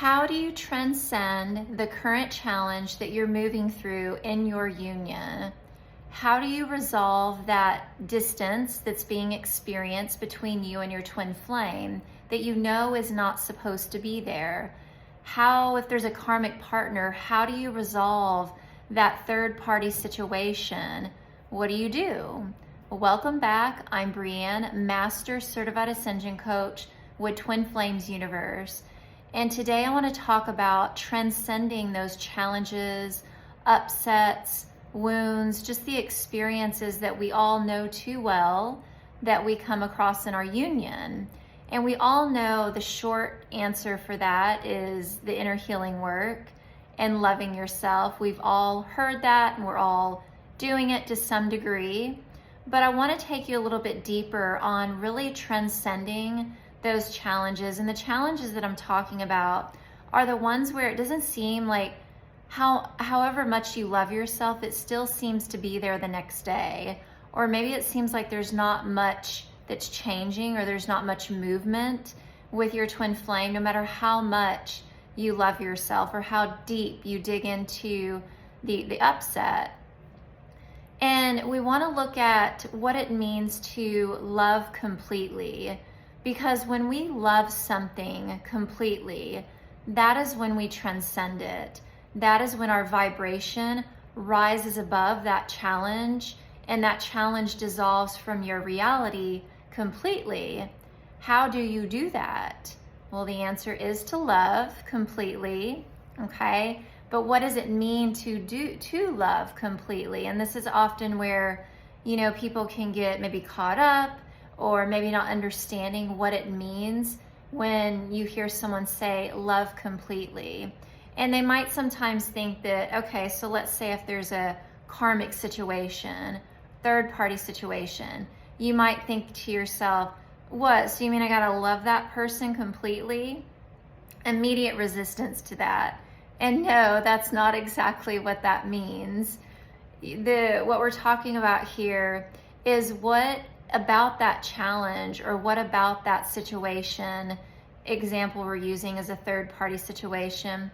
How do you transcend the current challenge that you're moving through in your union? How do you resolve that distance that's being experienced between you and your twin flame that you know is not supposed to be there? How, if there's a karmic partner, how do you resolve that third party situation? What do you do? Welcome back. I'm Breann, Master Certified Ascension Coach with Twin Flames Universe. And today I want to talk about transcending those challenges, upsets, wounds, just the experiences that we all know too well that we come across in our union. And we all know the short answer for that is the inner healing work and loving yourself. We've all heard that and we're all doing it to some degree. But I want to take you a little bit deeper on really transcending those challenges. And the challenges that I'm talking about are the ones where it doesn't seem like however much you love yourself, it still seems to be there the next day. Or maybe it seems like there's not much that's changing, or there's not much movement with your twin flame, no matter how much you love yourself or how deep you dig into the upset. And we want to look at what it means to love completely. Because when we love something completely, that is when we transcend it. That is when our vibration rises above that challenge, and that challenge dissolves from your reality completely. How do you do that? Well, the answer is to love completely, okay? But what does it mean to love completely? And this is often where, people can get maybe caught up, or maybe not understanding what it means when you hear someone say love completely. And they might sometimes think that, okay, so let's say if there's a karmic situation, third party situation, you might think to yourself, what, so you mean I gotta love that person completely? Immediate resistance to that. And no, that's not exactly what that means. What we're talking about here is what about that challenge, or what about that situation, example we're using as a third party situation,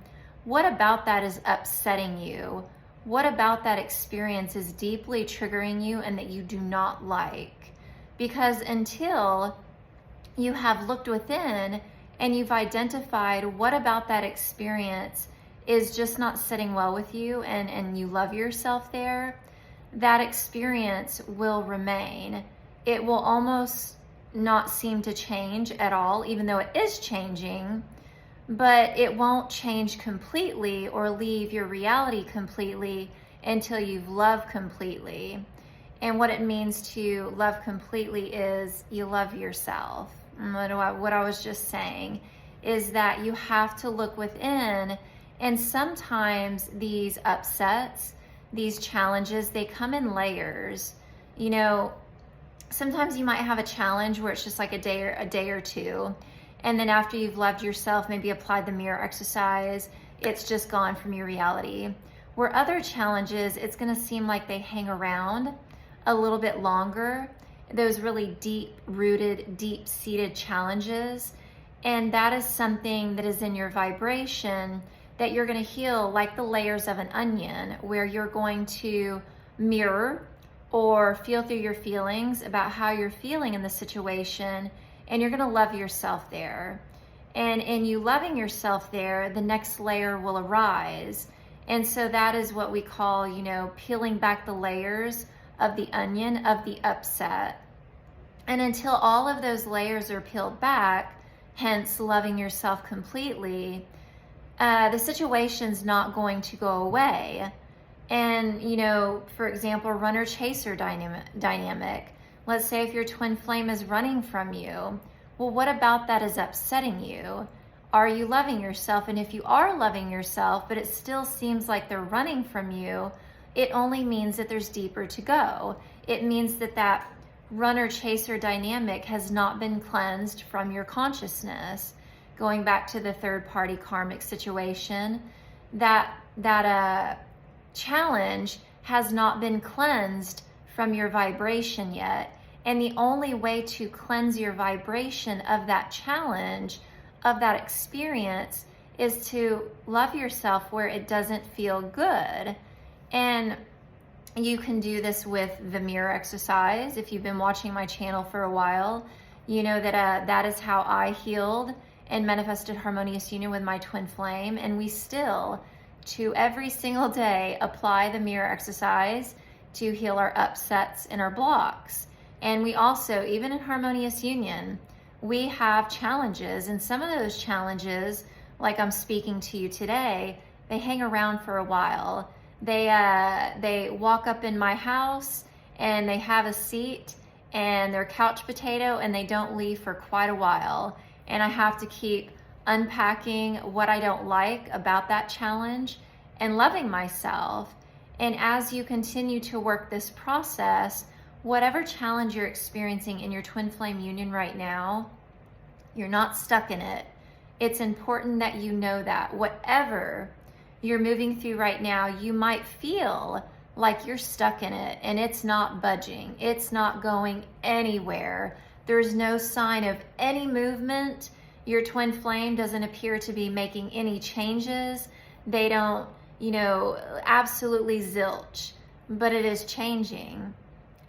what about that is upsetting you? What about that experience is deeply triggering you and that you do not like? Because until you have looked within and you've identified what about that experience is just not sitting well with you, and you love yourself there, that experience will remain. It will almost not seem to change at all, even though it is changing, but it won't change completely or leave your reality completely until you've loved completely. And what it means to love completely is you love yourself. What I was just saying is that you have to look within, and sometimes these upsets, these challenges, they come in layers. Sometimes you might have a challenge where it's just like a day or two, and then after you've loved yourself, maybe applied the mirror exercise, it's just gone from your reality. Where other challenges, it's going to seem like they hang around a little bit longer, those really deep-rooted, deep-seated challenges, and that is something that is in your vibration that you're going to heal, like the layers of an onion, where you're going to mirror or feel through your feelings about how you're feeling in the situation, and you're going to love yourself there. And in you loving yourself there, the next layer will arise. And so that is what we call, peeling back the layers of the onion of the upset. And until all of those layers are peeled back, hence loving yourself completely, the situation's not going to go away. And, for example, runner-chaser dynamic. Let's say if your twin flame is running from you, well, what about that is upsetting you? Are you loving yourself? And if you are loving yourself, but it still seems like they're running from you, it only means that there's deeper to go. It means that runner-chaser dynamic has not been cleansed from your consciousness. Going back to the third-party karmic situation, that challenge has not been cleansed from your vibration yet. And the only way to cleanse your vibration of that challenge, of that experience, is to love yourself where it doesn't feel good. And you can do this with the mirror exercise. If you've been watching my channel for a while, you know that that is how I healed and manifested harmonious union with my twin flame. And we still, to every single day, apply the mirror exercise to heal our upsets and our blocks. And we also, even in harmonious union, we have challenges. And some of those challenges, like I'm speaking to you today, they hang around for a while. They walk up in my house and they have a seat and they're couch potato and they don't leave for quite a while. And I have to keep unpacking what I don't like about that challenge and loving myself. And as you continue to work this process, whatever challenge you're experiencing in your twin flame union right now, you're not stuck in it. It's important that you know that whatever you're moving through right now, you might feel like you're stuck in it and it's not budging. It's not going anywhere. There's no sign of any movement. Your twin flame doesn't appear to be making any changes. They don't, absolutely zilch, but it is changing.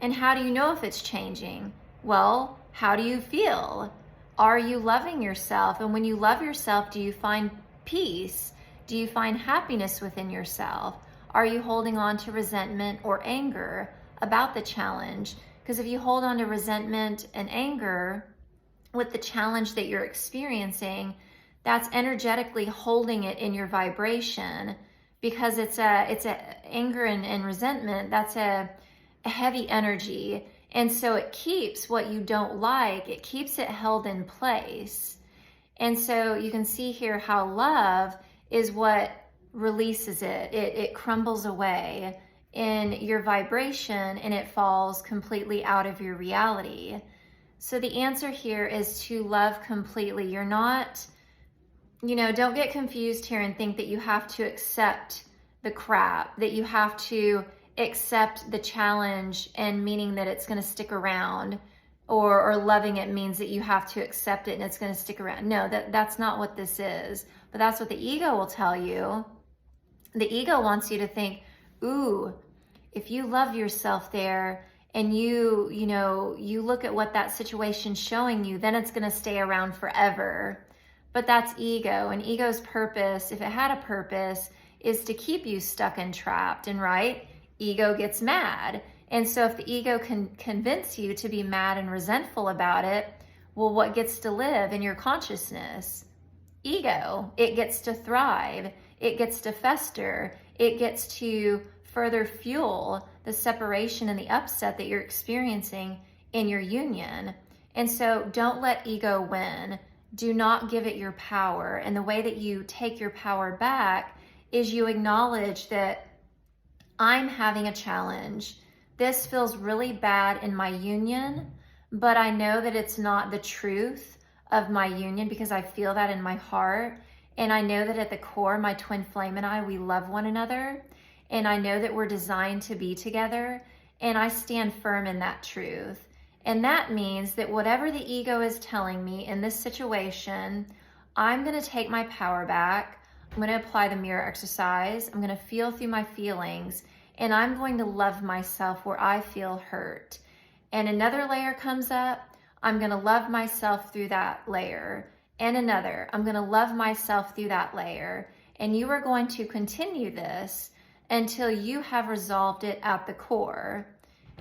And how do you know if it's changing? Well, how do you feel? Are you loving yourself? And when you love yourself, do you find peace? Do you find happiness within yourself? Are you holding on to resentment or anger about the challenge? Because if you hold on to resentment and anger with the challenge that you're experiencing, that's energetically holding it in your vibration, because it's a anger and resentment. That's a heavy energy. And so it keeps what you don't like, it keeps it held in place. And so you can see here how love is what releases it. It crumbles away in your vibration and it falls completely out of your reality. So the answer here is to love completely. You're not, don't get confused here and think that you have to accept the crap, that you have to accept the challenge and meaning that it's going to stick around, or loving it means that you have to accept it and it's going to stick around. No, that's not what this is. But that's what the ego will tell you. The ego wants you to think, ooh, if you love yourself there and you look at what that situation's showing you, then it's going to stay around forever. But that's ego, and ego's purpose, if it had a purpose, is to keep you stuck and trapped. And right, ego gets mad. And so if the ego can convince you to be mad and resentful about it, well, what gets to live in your consciousness? Ego. It gets to thrive. It gets to fester. It gets to further fuel the separation and the upset that you're experiencing in your union. And so don't let ego win. Do not give it your power. And the way that you take your power back is you acknowledge that I'm having a challenge. This feels really bad in my union, but I know that it's not the truth of my union because I feel that in my heart. And I know that at the core, my twin flame and I, we love one another. And I know that we're designed to be together. And I stand firm in that truth. And that means that whatever the ego is telling me in this situation, I'm going to take my power back. I'm going to apply the mirror exercise. I'm going to feel through my feelings. And I'm going to love myself where I feel hurt. And another layer comes up. I'm going to love myself through that layer. And another. I'm going to love myself through that layer. And you are going to continue this until you have resolved it at the core.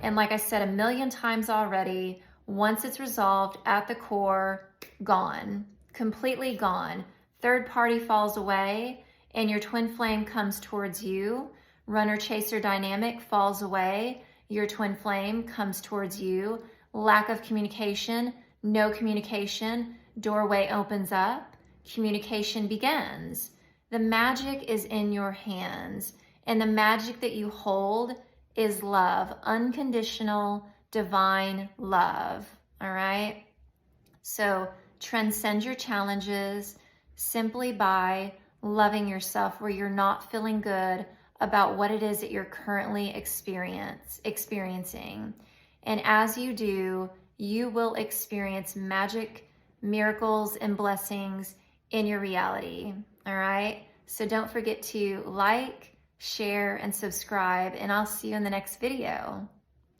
And like I said 1,000,000 times already, once it's resolved at the core, gone. Completely gone. Third party falls away and your twin flame comes towards you. Runner-chaser dynamic falls away. Your twin flame comes towards you. Lack of communication, no communication. Doorway opens up. Communication begins. The magic is in your hands. And the magic that you hold is love. Unconditional, divine love. All right? So transcend your challenges simply by loving yourself where you're not feeling good about what it is that you're currently experiencing. And as you do, you will experience magic, miracles, and blessings in your reality. All right. So don't forget to like, share, and subscribe, and I'll see you in the next video.